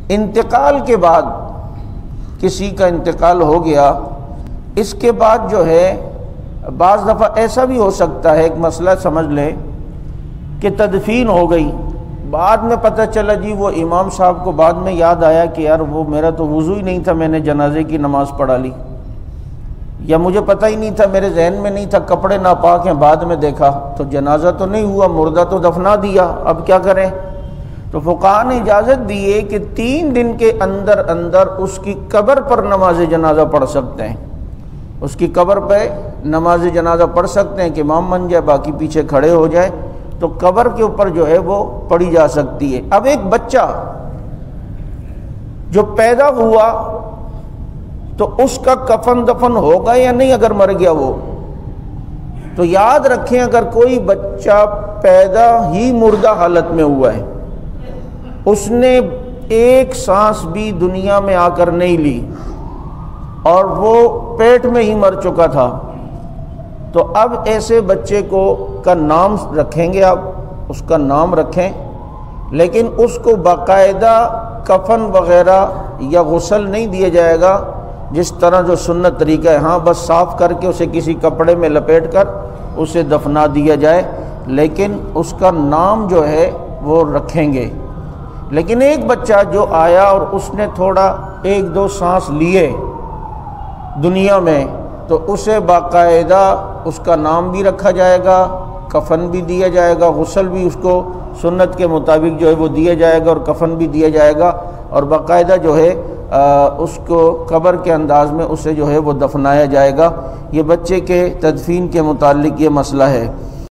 انتقال کے بعد کسی کا انتقال ہو گیا، اس کے بعد جو ہے بعض دفعہ ایسا بھی ہو سکتا ہے، ایک مسئلہ سمجھ لیں کہ تدفین ہو گئی، بعد میں پتہ چلا جی وہ امام صاحب کو بعد میں یاد آیا کہ یار وہ میرا تو وضو ہی نہیں تھا، میں نے جنازے کی نماز پڑھا لی، یا مجھے پتہ ہی نہیں تھا، میرے ذہن میں نہیں تھا، کپڑے ناپاک ہیں، بعد میں دیکھا تو جنازہ تو نہیں ہوا، مردہ تو دفنا دیا، اب کیا کریں؟ تو فقہاء نے اجازت دی ہے کہ 3 دن کے اندر اندر اس کی قبر پر نماز جنازہ پڑھ سکتے ہیں، اس کی قبر پہ نماز جنازہ پڑھ سکتے ہیں کہ امام بن جائے، باقی پیچھے کھڑے ہو جائے، تو قبر کے اوپر جو ہے وہ پڑھی جا سکتی ہے۔ اب ایک بچہ جو پیدا ہوا تو اس کا کفن دفن ہوگا یا نہیں اگر مر گیا وہ؟ تو یاد رکھیں اگر کوئی بچہ پیدا ہی مردہ حالت میں ہوا ہے، اس نے ایک سانس بھی دنیا میں آ کر نہیں لی اور وہ پیٹ میں ہی مر چکا تھا، تو اب ایسے بچے کا نام رکھیں گے، آپ اس کا نام رکھیں، لیکن اس کو باقاعدہ کفن وغیرہ یا غسل نہیں دیا جائے گا جس طرح جو سنت طریقہ ہے، ہاں بس صاف کر کے اسے کسی کپڑے میں لپیٹ کر اسے دفنا دیا جائے، لیکن اس کا نام جو ہے وہ رکھیں گے۔ لیکن ایک بچہ جو آیا اور اس نے تھوڑا 1-2 سانس لیے دنیا میں، تو اسے باقاعدہ اس کا نام بھی رکھا جائے گا، کفن بھی دیا جائے گا، غسل بھی اس کو سنت کے مطابق جو ہے وہ دیا جائے گا اور کفن بھی دیا جائے گا، اور باقاعدہ جو ہے اس کو قبر کے انداز میں اسے جو ہے وہ دفنایا جائے گا۔ یہ بچے کے تدفین کے متعلق یہ مسئلہ ہے۔